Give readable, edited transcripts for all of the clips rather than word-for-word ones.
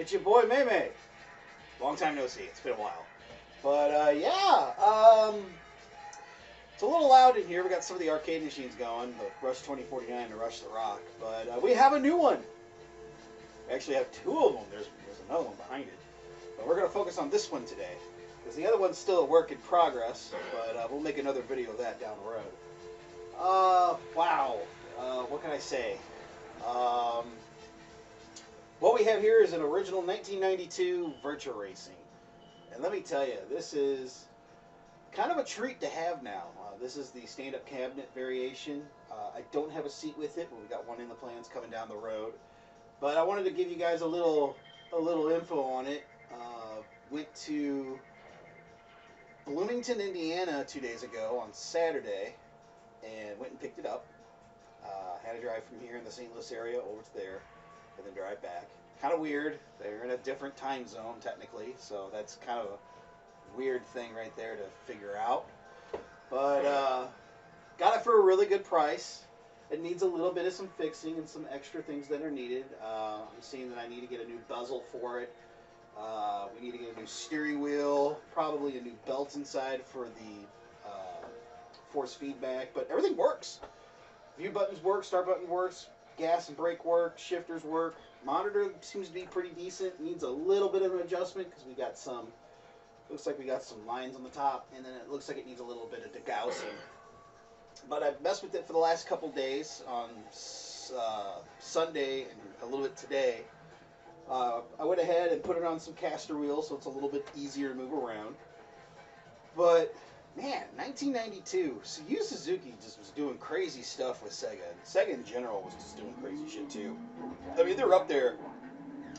It's your boy May May. Long time no see. It's been a while. But yeah, it's a little loud in here. We got some of the arcade machines going, the Rush 2049 and the Rush the Rock. But we have a new one. We actually have two of them. There's another one behind it. But we're going to focus on this one today. Because the other one's still a work in progress. But we'll make another video of that down the road. Wow. What can I say? What we have here is an original 1992 Virtua Racing. And let me tell you, this is kind of a treat to have now. This is the stand-up cabinet variation. I don't have a seat with it, but we got one in the plans coming down the road. But I wanted to give you guys a little info on it. Went to Bloomington, Indiana 2 days ago on Saturday and went and picked it up. Had to drive from here in the St. Louis area over to there and then drive back. Kind of weird. They're in a different time zone technically, so that's kind of a weird thing right there to figure out. But got it for a really good price. It needs a little bit of some fixing and some extra things that are needed. I'm seeing that I need to get a new bezel for it. We need to get a new steering wheel, probably a new belt inside for the force feedback, but everything works. View buttons work, start button works, gas and brake work, shifters work. Monitor seems to be pretty decent. Needs a little bit of an adjustment because we got some, looks like we got some lines on the top, and then it looks like it needs a little bit of degaussing. But I've messed with it for the last couple days on Sunday and a little bit today. I went ahead and put it on some caster wheels so it's a little bit easier to move around. But man, 1992, so Yu Suzuki just was doing crazy stuff with Sega, and Sega in general was just doing crazy shit too. I mean, they're up there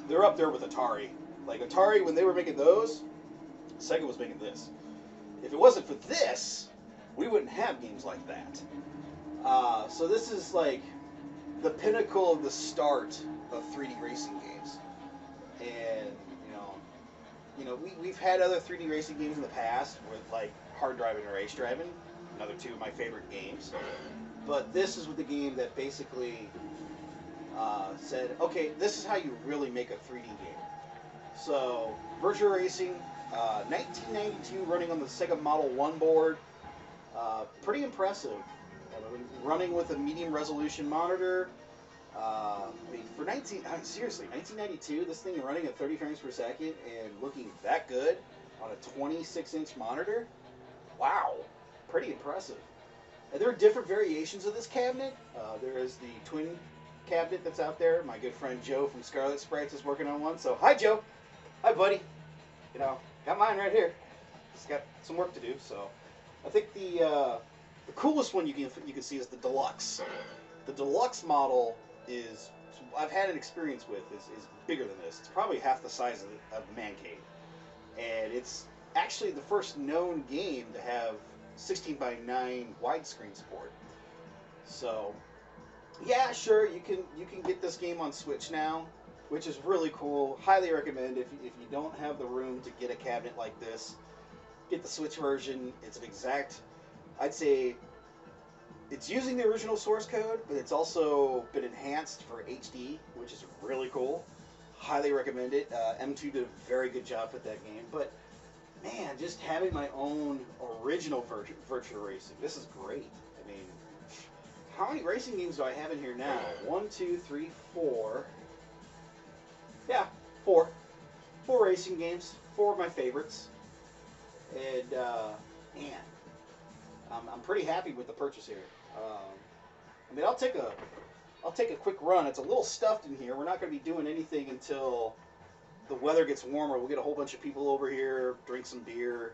with Atari. Like Atari, when they were making those, Sega was making this. If it wasn't for this, we wouldn't have games like that. So this is like the pinnacle of the start of 3D racing games. And we've had other 3D racing games in the past with like Hard Driving and Race Driving, another two of my favorite games. But this is with the game that basically said, okay, this is how you really make a 3D game. So Virtua Racing, 1992, running on the Sega Model 1 board. Pretty impressive. Running with a medium resolution monitor. I mean, seriously, 1992, this thing running at 30 frames per second and looking that good on a 26-inch monitor. Wow, pretty impressive. And there are different variations of this cabinet. There is the twin cabinet that's out there. My good friend Joe from Scarlet Sprites is working on one. So, hi Joe. Hi buddy. Got mine right here. Just got some work to do. So, I think the coolest one you can see is the Deluxe. The Deluxe model I've had an experience with, is bigger than this. It's probably half the size of ManCade. And it's actually the first known game to have 16:9 widescreen support. So, yeah, sure, you can get this game on Switch now, which is really cool. Highly recommend if you don't have the room to get a cabinet like this, get the Switch version. It's an exact, I'd say, it's using the original source code, but it's also been enhanced for HD, which is really cool. Highly recommend it. M2 did a very good job with that game. But, man, just having my own original Virtua Racing, this is great. I mean, how many racing games do I have in here now? 1, 2, 3, 4. Yeah, 4. 4 racing games. 4 of my favorites. And, man, I'm pretty happy with the purchase here. I mean, I'll take a quick run. It's a little stuffed in here. We're not going to be doing anything until the weather gets warmer. We'll get a whole bunch of people over here, drink some beer.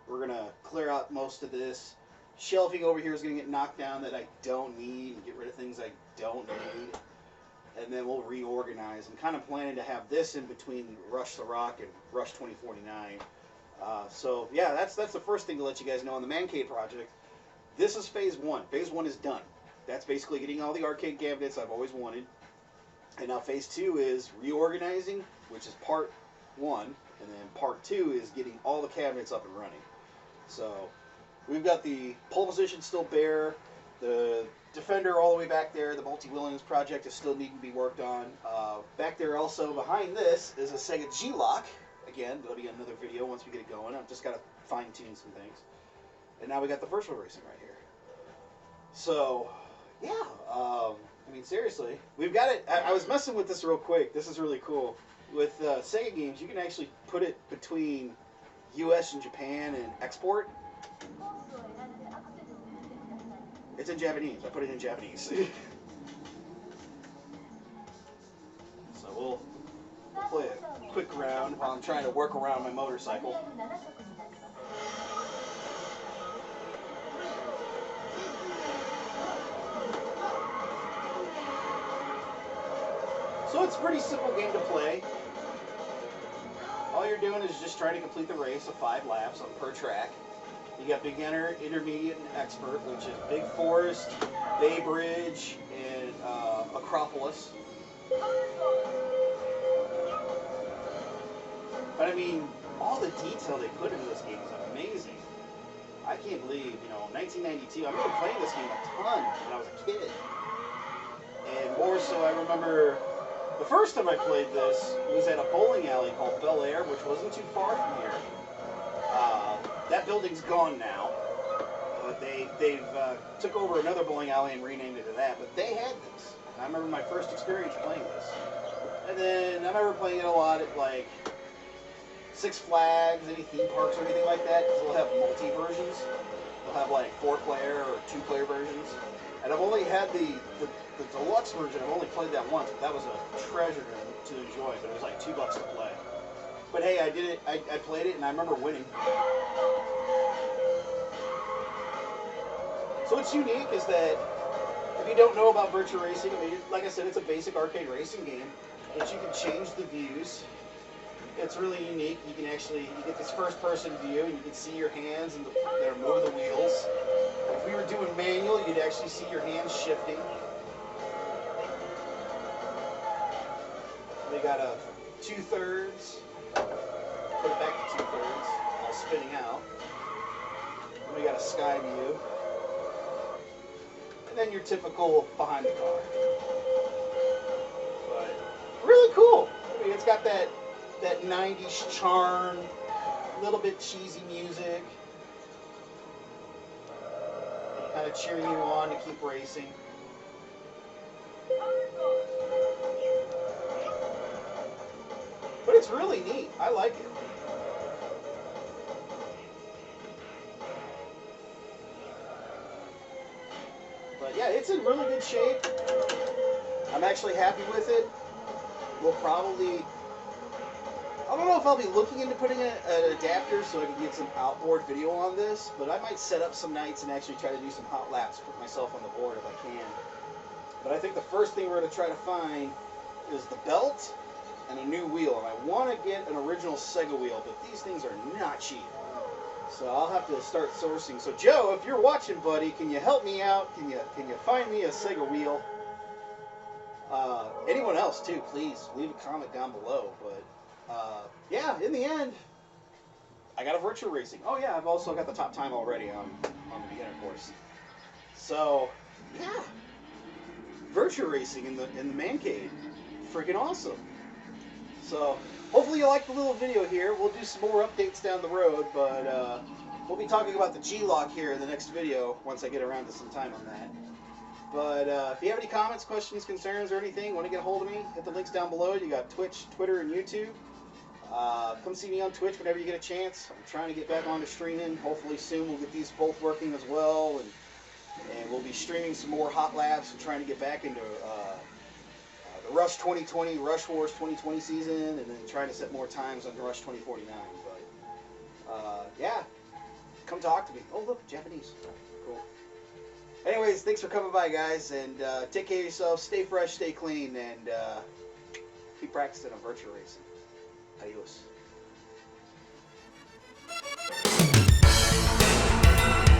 We're going to clear out most of this. Shelving over here is going to get knocked down that I don't need and get rid of things I don't need. And then we'll reorganize. I'm kind of planning to have this in between Rush the Rock and Rush 2049. So, yeah, that's the first thing to let you guys know on the ManCade project. This is phase 1. Phase 1 is done. That's basically getting all the arcade cabinets I've always wanted. And now phase 2 is reorganizing, which is part 1. And then part 2 is getting all the cabinets up and running. So we've got the pole position still bare. The Defender all the way back there. The multi-wheelings project is still needing to be worked on. Back there also behind this is a Sega G-Lock. Again, that'll be another video once we get it going. I've just got to fine-tune some things. And now we got the Virtua Racing right here. So, yeah. I mean, seriously. We've got it. I was messing with this real quick. This is really cool. With Sega games, you can actually put it between US and Japan and export. It's in Japanese. I put it in Japanese. So we'll play a quick round while I'm trying to work around my motorcycle. So it's a pretty simple game to play. All you're doing is just trying to complete the race of 5 laps on per track. You got beginner, intermediate, and expert, which is Big Forest, Bay Bridge, and Acropolis. But I mean, all the detail they put into this game is amazing. I can't believe, 1992, I remember playing this game a ton when I was a kid. And more so, I remember the first time I played this was at a bowling alley called Bel Air, which wasn't too far from here. That building's gone now. They've took over another bowling alley and renamed it to that, but they had this. And I remember my first experience playing this. And then I remember playing it a lot at like Six Flags, any theme parks or anything like that, because they'll have multi-versions. They'll have like 4-player or 2-player versions. And I've only had the deluxe version. I've only played that once, but that was a treasure to enjoy. But it was like $2 to play. But hey, I did it. I played it, and I remember winning. So what's unique is that if you don't know about Virtua Racing, I mean, like I said, it's a basic arcade racing game, but you can change the views. It's really unique. You can you get this first-person view, and you can see your hands and that are moving the wheels. If we were doing manual, you'd actually see your hands shifting. We got a 2/3. Put it back to 2/3, all spinning out. And we got a sky view. And then your typical behind the car. But really cool. I mean, it's got that 90s charm, a little bit cheesy music, kind of cheering you on to keep racing. But it's really neat. I like it. But yeah, it's in really good shape. I'm actually happy with it. We'll probably, I don't know if I'll be looking into putting an adapter so I can get some outboard video on this, but I might set up some nights and actually try to do some hot laps, put myself on the board if I can. But I think the first thing we're going to try to find is the belt and a new wheel. And I want to get an original Sega wheel, but these things are not cheap. So I'll have to start sourcing. So Joe, if you're watching, buddy, can you help me out? Can you find me a Sega wheel? Anyone else too, please leave a comment down below. But yeah, in the end, I got a Virtua Racing. Oh yeah, I've also got the top time already on the beginner course. So yeah, Virtua Racing in the ManCade, freaking awesome. So hopefully you liked the little video here. We'll do some more updates down the road, but we'll be talking about the G-Lock here in the next video once I get around to some time on that. But if you have any comments, questions, concerns, or anything, want to get a hold of me, hit the links down below. You got Twitch, Twitter, and YouTube. Come see me on Twitch whenever you get a chance. I'm trying to get back on to streaming. Hopefully soon we'll get these both working as well, and we'll be streaming some more hot laps and trying to get back into the Rush 2020, Rush Wars 2020 season, and then trying to set more times on Rush 2049. But yeah, come talk to me. Oh look, Japanese. Cool. Anyways, thanks for coming by, guys, and take care of yourself. Stay fresh, stay clean, and keep practicing on Virtua Racing. Adios.